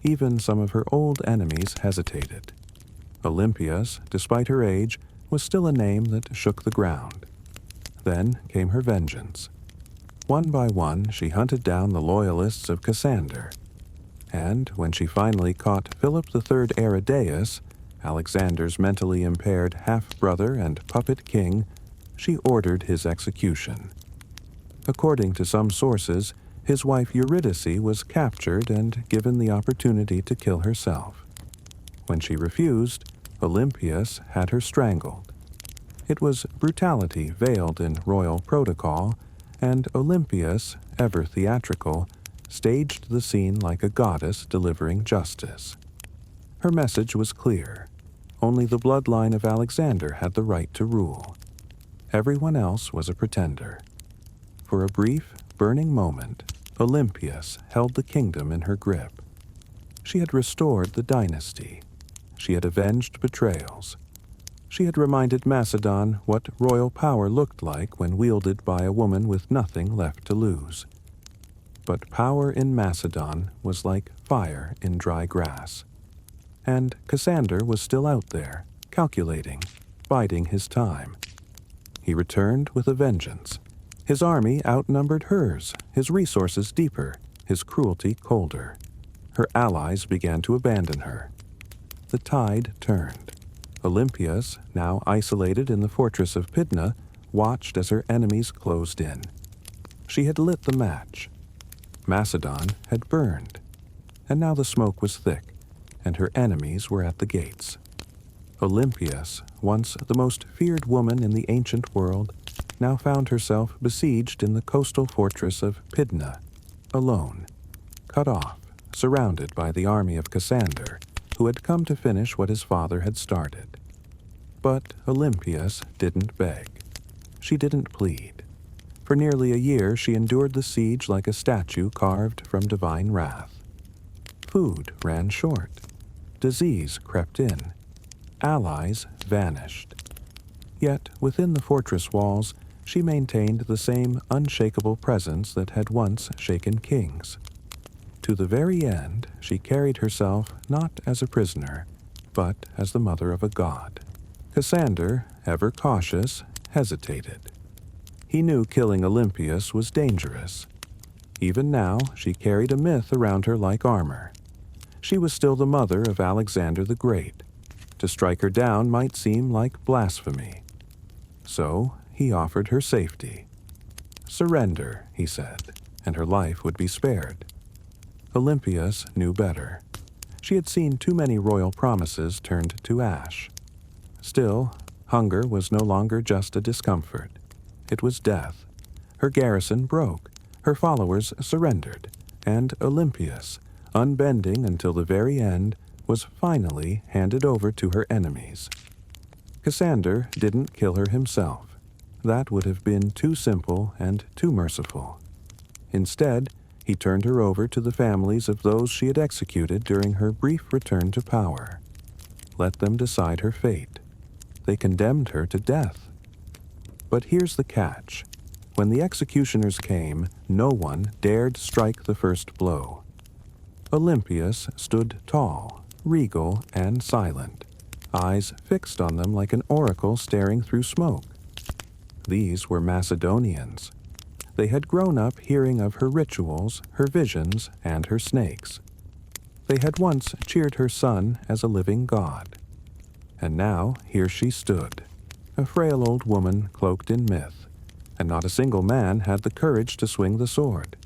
Even some of her old enemies hesitated. Olympias, despite her age, was still a name that shook the ground. Then came her vengeance. One by one, she hunted down the loyalists of Cassander. And when she finally caught Philip III Aridaeus, Alexander's mentally impaired half-brother and puppet king, she ordered his execution. According to some sources, his wife Eurydice was captured and given the opportunity to kill herself. When she refused, Olympias had her strangled. It was brutality veiled in royal protocol, and Olympias, ever theatrical, staged the scene like a goddess delivering justice. Her message was clear. Only the bloodline of Alexander had the right to rule. Everyone else was a pretender. For a brief, burning moment, Olympias held the kingdom in her grip. She had restored the dynasty. She had avenged betrayals. She had reminded Macedon what royal power looked like when wielded by a woman with nothing left to lose. But power in Macedon was like fire in dry grass. And Cassander was still out there, calculating, biding his time. He returned with a vengeance. His army outnumbered hers, his resources deeper, his cruelty colder. Her allies began to abandon her. The tide turned. Olympias, now isolated in the fortress of Pydna, watched as her enemies closed in. She had lit the match. Macedon had burned, and now the smoke was thick, and her enemies were at the gates. Olympias, once the most feared woman in the ancient world, now found herself besieged in the coastal fortress of Pydna, alone, cut off, surrounded by the army of Cassander, who had come to finish what his father had started. But Olympias didn't beg. She didn't plead. For nearly a year she endured the siege like a statue carved from divine wrath. Food ran short. Disease crept in. Allies vanished. Yet within the fortress walls she maintained the same unshakable presence that had once shaken kings. To the very end, she carried herself not as a prisoner, but as the mother of a god. Cassander, ever cautious, hesitated. He knew killing Olympias was dangerous. Even now, she carried a myth around her like armor. She was still the mother of Alexander the Great. To strike her down might seem like blasphemy. So he offered her safety. Surrender, he said, and her life would be spared. Olympias knew better. She had seen too many royal promises turned to ash. Still, hunger was no longer just a discomfort. It was death. Her garrison broke. Her followers surrendered. And Olympias, unbending until the very end, was finally handed over to her enemies. Cassander didn't kill her himself. That would have been too simple and too merciful. Instead, he turned her over to the families of those she had executed during her brief return to power. Let them decide her fate. They condemned her to death. But here's the catch. When the executioners came, no one dared strike the first blow. Olympias stood tall, regal, and silent, eyes fixed on them like an oracle staring through smoke. These were Macedonians. They had grown up hearing of her rituals, her visions, and her snakes. They had once cheered her son as a living god. And now here she stood, a frail old woman cloaked in myth, and not a single man had the courage to swing the sword.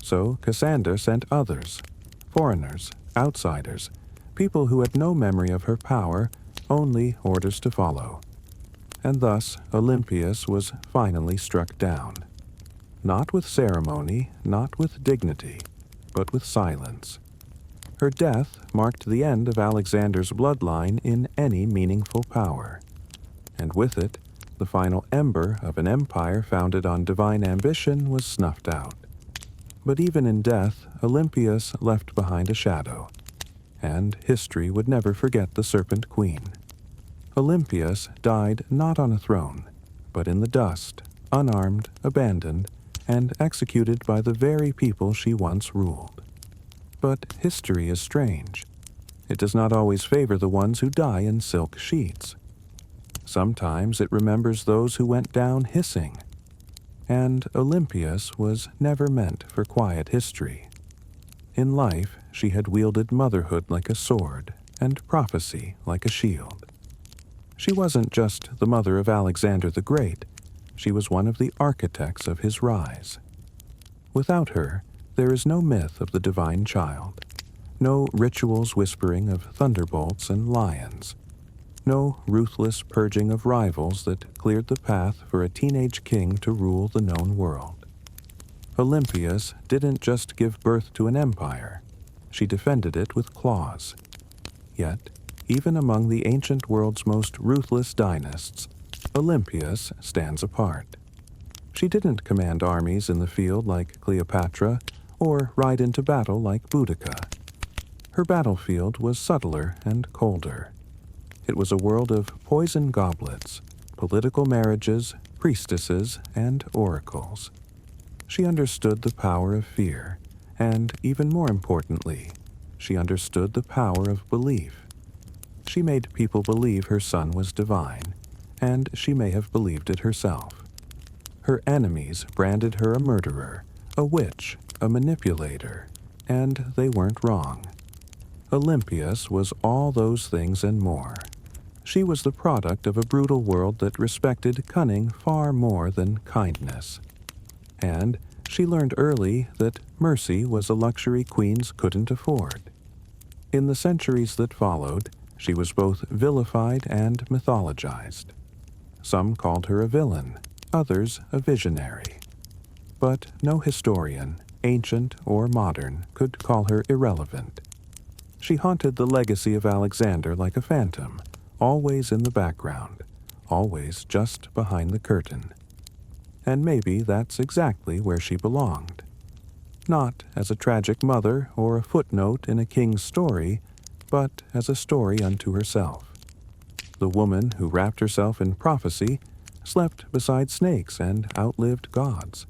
So Cassander sent others, foreigners, outsiders, people who had no memory of her power, only orders to follow. And thus Olympias was finally struck down. Not with ceremony, not with dignity, but with silence. Her death marked the end of Alexander's bloodline in any meaningful power. And with it, the final ember of an empire founded on divine ambition was snuffed out. But even in death, Olympias left behind a shadow, and history would never forget the Serpent Queen. Olympias died not on a throne, but in the dust, unarmed, abandoned, and executed by the very people she once ruled. But history is strange. It does not always favor the ones who die in silk sheets. Sometimes it remembers those who went down hissing. And Olympias was never meant for quiet history. In life, she had wielded motherhood like a sword and prophecy like a shield. She wasn't just the mother of Alexander the Great. She was one of the architects of his rise. Without her, there is no myth of the divine child, no rituals whispering of thunderbolts and lions. no ruthless purging of rivals that cleared the path for a teenage king to rule the known world. Olympias didn't just give birth to an empire, she defended it with claws. Yet, even among the ancient world's most ruthless dynasts, Olympias stands apart. She didn't command armies in the field like Cleopatra or ride into battle like Boudica. Her battlefield was subtler and colder. It was a world of poison goblets, political marriages, priestesses, and oracles. She understood the power of fear, and, even more importantly, she understood the power of belief. She made people believe her son was divine, and she may have believed it herself. Her enemies branded her a murderer, a witch, a manipulator, and they weren't wrong. Olympias was all those things and more. She was the product of a brutal world that respected cunning far more than kindness. And she learned early that mercy was a luxury queens couldn't afford. In the centuries that followed, she was both vilified and mythologized. Some called her a villain, others a visionary. But no historian, ancient or modern, could call her irrelevant. She haunted the legacy of Alexander like a phantom, always in the background, always just behind the curtain. And maybe that's exactly where she belonged. Not as a tragic mother or a footnote in a king's story, but as a story unto herself. The woman who wrapped herself in prophecy, slept beside snakes, and outlived gods.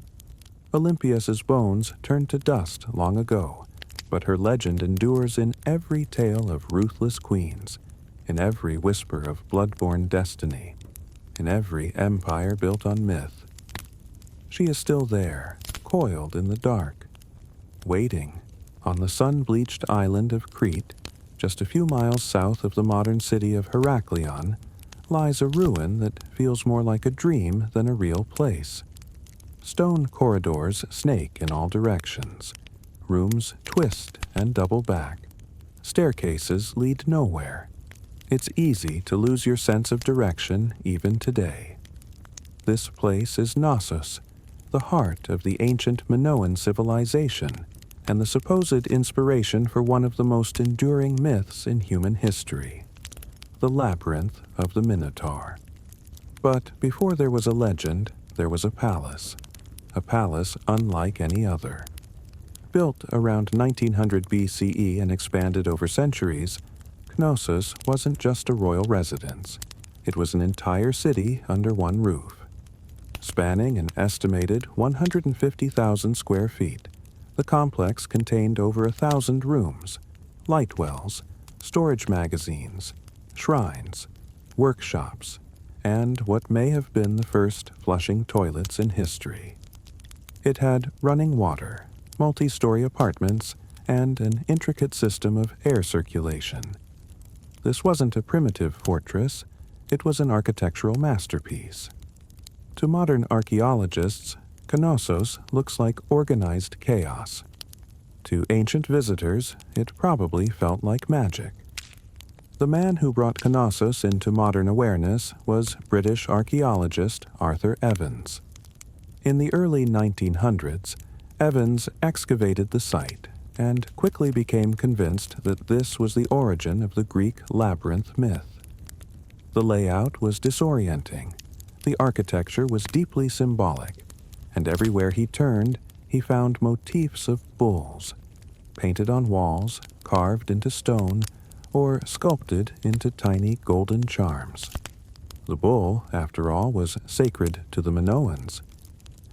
Olympias's bones turned to dust long ago, but her legend endures in every tale of ruthless queens, in every whisper of blood-borne destiny, in every empire built on myth. She is still there, coiled in the dark, waiting. On the sun-bleached island of Crete, just a few miles south of the modern city of Heraklion, lies a ruin that feels more like a dream than a real place. Stone corridors snake in all directions. Rooms twist and double back. Staircases lead nowhere. It's easy to lose your sense of direction even today. This place is Knossos, the heart of the ancient Minoan civilization, and the supposed inspiration for one of the most enduring myths in human history, the labyrinth of the Minotaur. But before there was a legend, there was a palace unlike any other. Built around 1900 BCE and expanded over centuries, Knossos wasn't just a royal residence. It was an entire city under one roof. Spanning an estimated 150,000 square feet, the complex contained over 1,000 rooms, light wells, storage magazines, shrines, workshops, and what may have been the first flushing toilets in history. It had running water, multi-story apartments, and an intricate system of air circulation. This wasn't a primitive fortress, it was an architectural masterpiece. To modern archaeologists, Knossos looks like organized chaos. To ancient visitors, it probably felt like magic. The man who brought Knossos into modern awareness was British archaeologist Arthur Evans. In the early 1900s, Evans excavated the site and quickly became convinced that this was the origin of the Greek labyrinth myth. The layout was disorienting, the architecture was deeply symbolic, and everywhere he turned, he found motifs of bulls, painted on walls, carved into stone, or sculpted into tiny golden charms. The bull, after all, was sacred to the Minoans.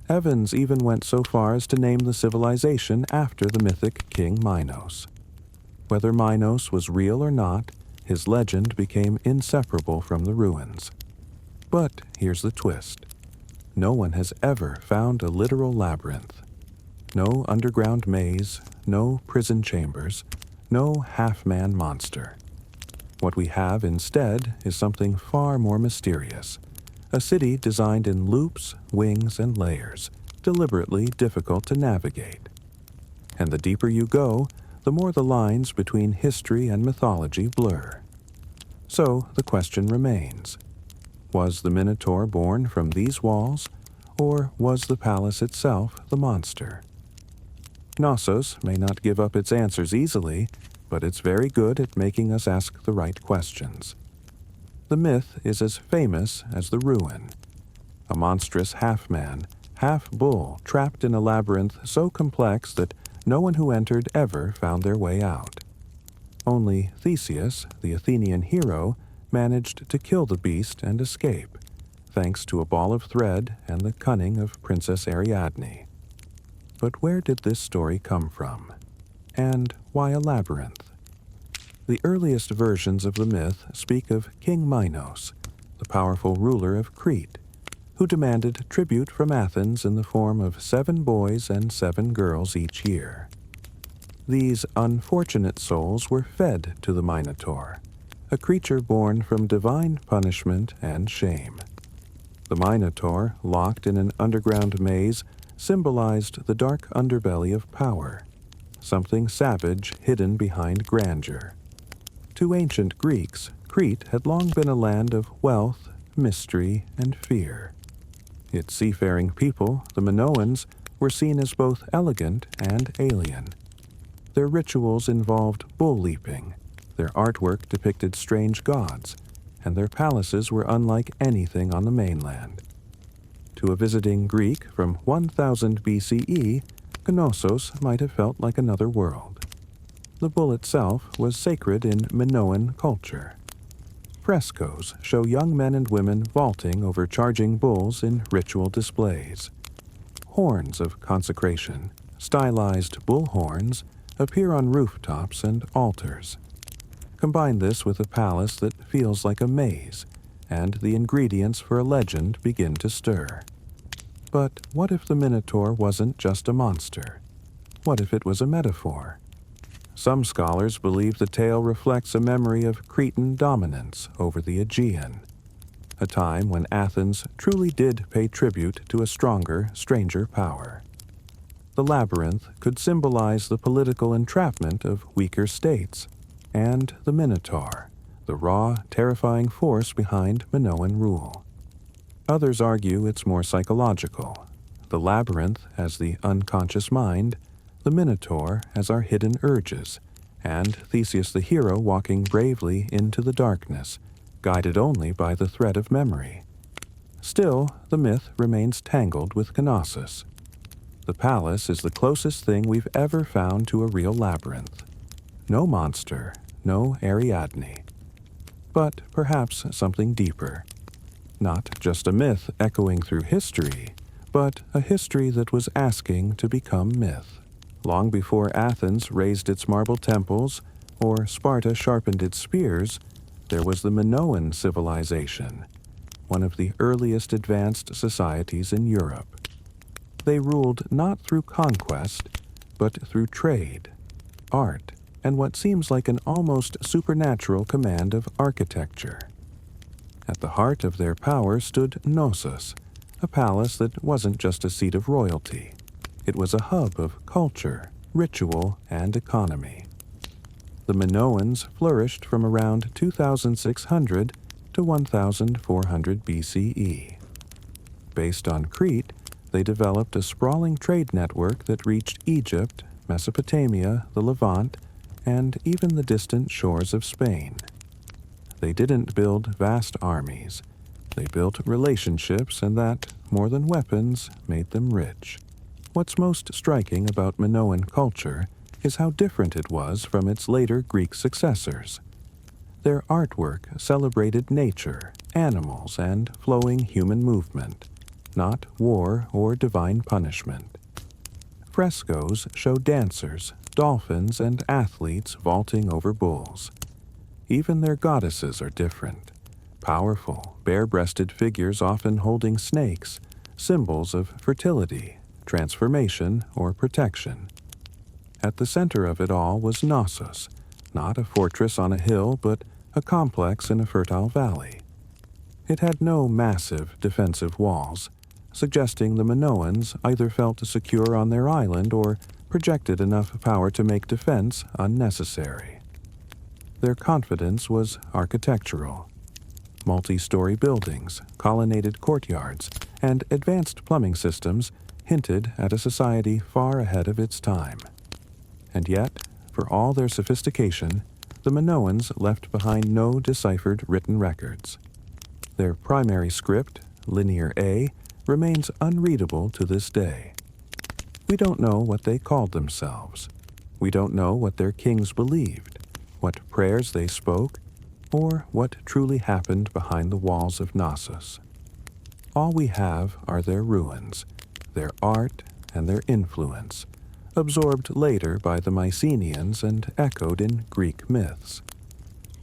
Evans even went so far as to name the civilization after the mythic king Minos. Whether Minos was real or not, his legend became inseparable from the ruins. But here's the twist. No one has ever found a literal labyrinth. No underground maze, no prison chambers, no half-man monster. What we have instead is something far more mysterious. A city designed in loops, wings, and layers, deliberately difficult to navigate. And the deeper you go, the more the lines between history and mythology blur. So the question remains, was the Minotaur born from these walls, or was the palace itself the monster? Knossos may not give up its answers easily, but it's very good at making us ask the right questions. The myth is as famous as the ruin. A monstrous half-man, half-bull trapped in a labyrinth so complex that no one who entered ever found their way out. Only Theseus, the Athenian hero, managed to kill the beast and escape, thanks to a ball of thread and the cunning of Princess Ariadne. But where did this story come from? And why a labyrinth? The earliest versions of the myth speak of King Minos, the powerful ruler of Crete, who demanded tribute from Athens in the form of 7 boys and 7 girls each year. These unfortunate souls were fed to the Minotaur, a creature born from divine punishment and shame. The Minotaur, locked in an underground maze, symbolized the dark underbelly of power, something savage hidden behind grandeur. To ancient Greeks, Crete had long been a land of wealth, mystery, and fear. Its seafaring people, the Minoans, were seen as both elegant and alien. Their rituals involved bull leaping, their artwork depicted strange gods, and their palaces were unlike anything on the mainland. To a visiting Greek from 1000 BCE, Knossos might have felt like another world. The bull itself was sacred in Minoan culture. Frescoes show young men and women vaulting over charging bulls in ritual displays. Horns of consecration, stylized bull horns, appear on rooftops and altars. Combine this with a palace that feels like a maze, and the ingredients for a legend begin to stir. But what if the Minotaur wasn't just a monster? What if it was a metaphor? Some scholars believe the tale reflects a memory of Cretan dominance over the Aegean, a time when Athens truly did pay tribute to a stronger, stranger power. The labyrinth could symbolize the political entrapment of weaker states, and the Minotaur, the raw, terrifying force behind Minoan rule. Others argue it's more psychological. The labyrinth as the unconscious mind, the Minotaur as our hidden urges, and Theseus the hero walking bravely into the darkness, guided only by the thread of memory. Still, the myth remains tangled with Knossos. The palace is the closest thing we've ever found to a real labyrinth. No monster, no Ariadne. But perhaps something deeper. Not just a myth echoing through history, but a history that was asking to become myth. Long before Athens raised its marble temples, or Sparta sharpened its spears, there was the Minoan civilization, one of the earliest advanced societies in Europe. They ruled not through conquest, but through trade, art, and what seems like an almost supernatural command of architecture. At the heart of their power stood Knossos, a palace that wasn't just a seat of royalty. It was a hub of culture, ritual, and economy. The Minoans flourished from around 2600 to 1400 BCE. Based on Crete, they developed a sprawling trade network that reached Egypt, Mesopotamia, the Levant, and even the distant shores of Spain. They didn't build vast armies. They built relationships, and that, more than weapons, made them rich. What's most striking about Minoan culture is how different it was from its later Greek successors. Their artwork celebrated nature, animals, and flowing human movement, not war or divine punishment. Frescoes show dancers, dolphins, and athletes vaulting over bulls. Even their goddesses are different. Powerful, bare-breasted figures often holding snakes, symbols of fertility, transformation, or protection. At the center of it all was Knossos, not a fortress on a hill, but a complex in a fertile valley. It had no massive defensive walls, suggesting the Minoans either felt secure on their island or projected enough power to make defense unnecessary. their confidence was architectural. Multi-story buildings, colonnaded courtyards, and advanced plumbing systems hinted at a society far ahead of its time. And yet, for all their sophistication, the Minoans left behind no deciphered written records. Their primary script, Linear A, remains unreadable to this day. We don't know what they called themselves. We don't know what their kings believed, what prayers they spoke, or what truly happened behind the walls of Knossos. All we have are their ruins, their art, and their influence, absorbed later by the Mycenaeans and echoed in Greek myths.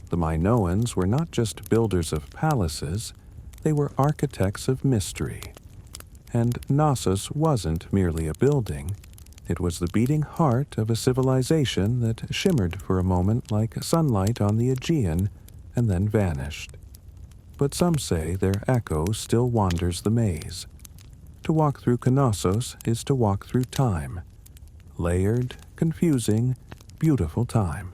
The Minoans were not just builders of palaces, they were architects of mystery. And Knossos wasn't merely a building, it was the beating heart of a civilization that shimmered for a moment like sunlight on the Aegean and then vanished. But some say their echo still wanders the maze. To walk through Knossos is to walk through time. Layered, confusing, beautiful time.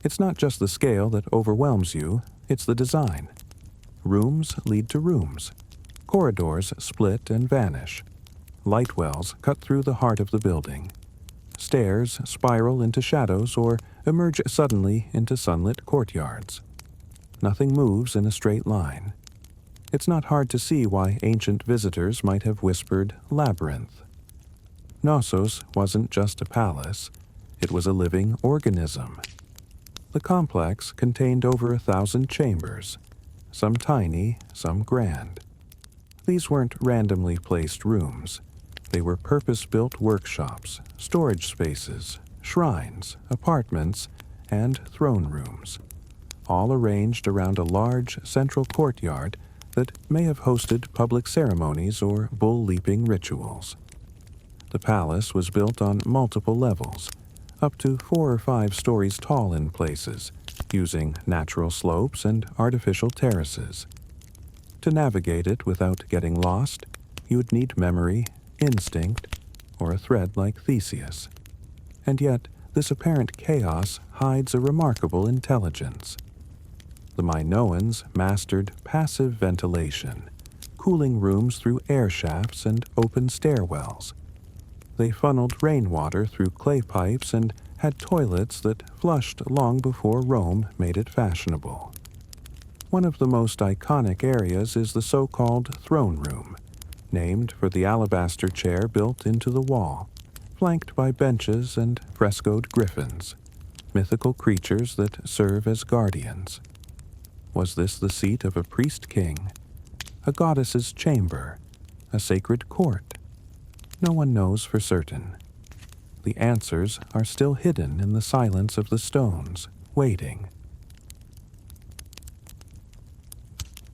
It's not just the scale that overwhelms you, it's the design. Rooms lead to rooms. Corridors split and vanish. Light wells cut through the heart of the building. Stairs spiral into shadows or emerge suddenly into sunlit courtyards. Nothing moves in a straight line. It's not hard to see why ancient visitors might have whispered labyrinth. Knossos wasn't just a palace, it was a living organism. The complex contained over 1,000 chambers, some tiny, some grand. These weren't randomly placed rooms. They were purpose-built workshops, storage spaces, shrines, apartments, and throne rooms, all arranged around a large central courtyard that may have hosted public ceremonies or bull-leaping rituals. The palace was built on multiple levels, up to 4 or 5 stories tall in places, using natural slopes and artificial terraces. To navigate it without getting lost, you would need memory, instinct, or a thread like Theseus. And yet, this apparent chaos hides a remarkable intelligence. The Minoans mastered passive ventilation, cooling rooms through air shafts and open stairwells. They funneled rainwater through clay pipes and had toilets that flushed long before Rome made it fashionable. One of the most iconic areas is the so-called throne room, named for the alabaster chair built into the wall, flanked by benches and frescoed griffins, mythical creatures that serve as guardians. Was this the seat of a priest-king, a goddess's chamber, a sacred court? No one knows for certain. The answers are still hidden in the silence of the stones, waiting,